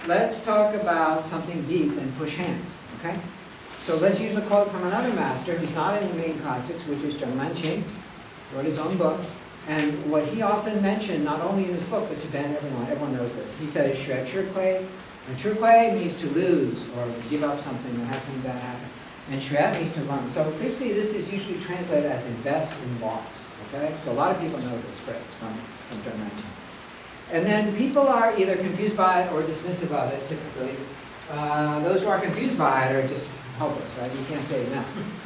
let's talk about something deep and push hands, okay? So let's use a quote from another master who's not in the main classics, which is Zheng Manqing, wrote his own book. And what he often mentioned, not only in his book, but to Ben, everyone knows this. He says, 学吃亏. And 吃亏 means to lose or give up something or have something bad happen. And 学 means to learn. So basically this is usually translated as invest in loss, okay? So a lot of people know this phrase from Zheng Manqing. And then people are either confused by it or dismissive of it, typically. Those who are confused by it are just helpless, right? You can't say no.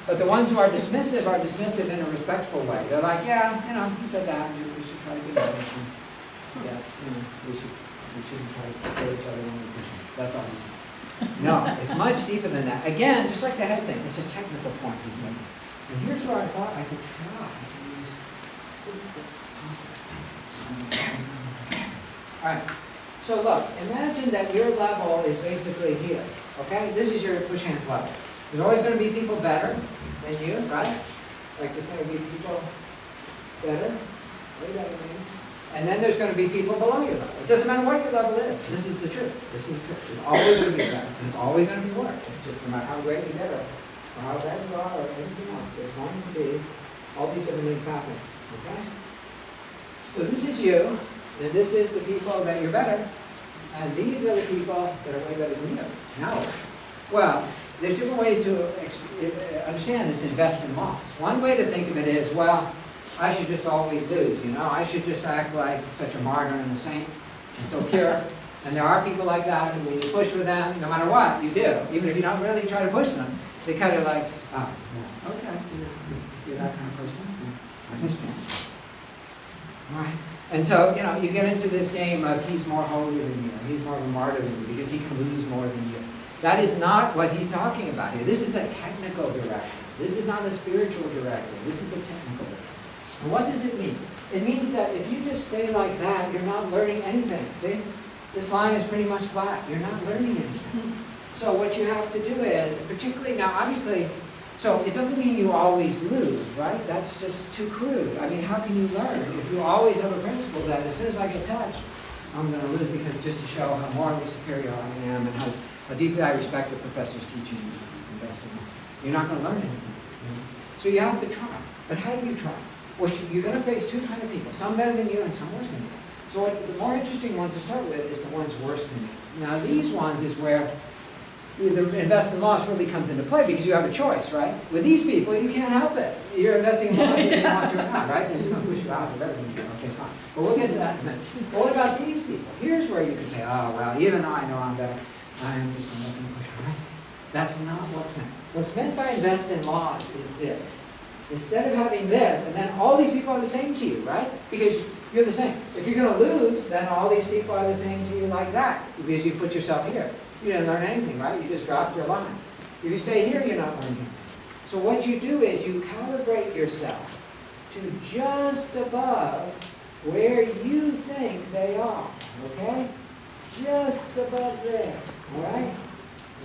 But the ones who are dismissive in a respectful way. They're like, yeah, he said that. We should try to do that. Yes, we shouldn't try to kill each other when we push hands. That's all he's saying. No, it's much deeper than that. Again, just like the head thing, it's a technical point he's making. And here's where I thought I could try to use this concept. All right. So look, imagine that your level is basically here, okay? This is your push hand level. There's always going to be people better than you, right? Like there's going to be people better, way better than you. And then there's going to be people below your level. It doesn't matter what your level is. This is the truth. This is the truth. There's always going to be better. There's always going to be worse. Just no matter how great you get or how bad you are or anything else, there's going to be all these different things happening, okay? So this is you, and this is the people that you're better. And these are the people that are way better than you. Now, well, there's different ways to understand this invest in loss. One way to think of it is, well, I should just always lose, I should just act like such a martyr and a saint and so pure. And there are people like that, and when you push with them, no matter what you do, even if you don't really try to push them, they kind of like, oh, yeah, okay, you're that kind of person. I understand. All right. And so, you get into this game of he's more holy than you, he's more of a martyr than you, because he can lose more than you. That is not what he's talking about here. This is a technical directive. This is not a spiritual directive. This is a technical directive. And what does it mean? It means that if you just stay like that, you're not learning anything. See? This line is pretty much flat. You're not learning anything. So what you have to do is, particularly now, obviously, so it doesn't mean you always lose, right? That's just too crude. I mean, how can you learn if you always have a principle that as soon as I get touched, I'm going to lose because just to show how morally superior I am and how deeply I respect the professor's teaching and investing. You're not going to learn anything. So you have to try. But how do you try? You're going to face two kinds of people, some better than you and some worse than you. So the more interesting ones to start with is the ones worse than you. Now these ones is where the invest in loss really comes into play because you have a choice, right? With these people, you can't help it. You're investing in loss whether you want to or not, right? They're just going to push you out for better than you. Okay, fine. But we'll get to that in a minute. But what about these people? Here's where you can say, oh, well, even though I know I'm better, I'm just not going to push you out. That's not what's meant. What's meant by invest in loss is this. Instead of having this, and then all these people are the same to you, right? Because you're the same. If you're going to lose, then all these people are the same to you like that, because you put yourself here. You didn't learn anything, right? You just dropped your line. If you stay here, you're not learning. So what you do is you calibrate yourself to just above where you think they are, okay? Just above there, all right?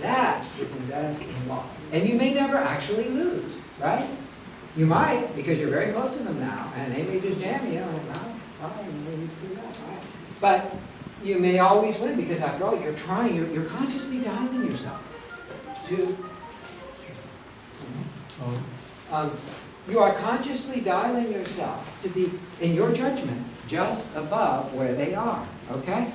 That is invest in loss. And you may never actually lose, right? You might, because you're very close to them now, and they may just jam you, and you screwed up, right? But you may always win, because after all, you're trying, you're consciously dialing yourself to, you are consciously dialing yourself to be, in your judgment, just above where they are, okay?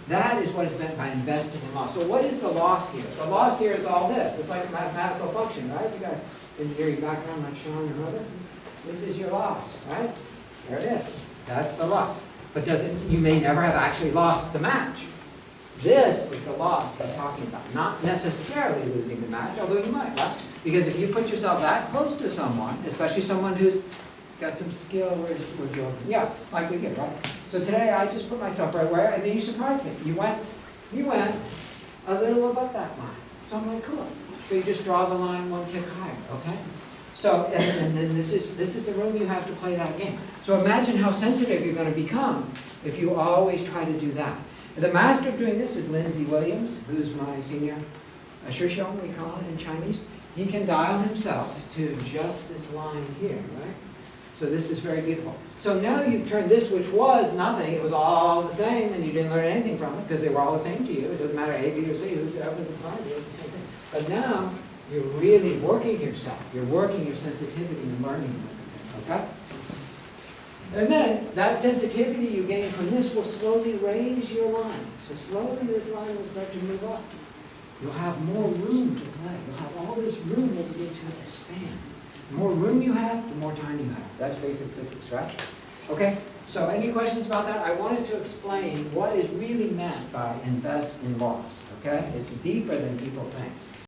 That is what is meant by investing in loss. So what is the loss here? The loss here is all this. It's like a mathematical function, right? You guys engineering background like Sean or other. This is your loss, right? There it is. That's the loss. But you may never have actually lost the match. This is the loss he's talking about. Not necessarily losing the match, although you might, right? Because if you put yourself that close to someone, especially someone who's got some skill, we're joking. Yeah, like we did, right? So today I just put myself right where, and then you surprised me. You went a little above that line. So I'm like, cool. So you just draw the line one tick higher, okay? So, and then this is the room you have to play that game. So imagine how sensitive you're going to become if you always try to do that. The master of doing this is Lindsay Williams, who's my senior Shixiong, we call it in Chinese. He can dial himself to just this line here, right? So this is very beautiful. So now you've turned this, which was nothing, it was all the same, and you didn't learn anything from it, because they were all the same to you. It doesn't matter A, B, or C, whoever's in front of you, it's the same thing. But now, you're really working yourself. You're working your sensitivity and learning, okay? And then, that sensitivity you gain from this will slowly raise your line. So slowly this line will start to move up. You'll have more room to play. You'll have all this room will begin to expand. The more room you have, the more time you have. That's basic physics, right? Okay, so any questions about that? I wanted to explain what is really meant by invest in loss, okay? It's deeper than people think.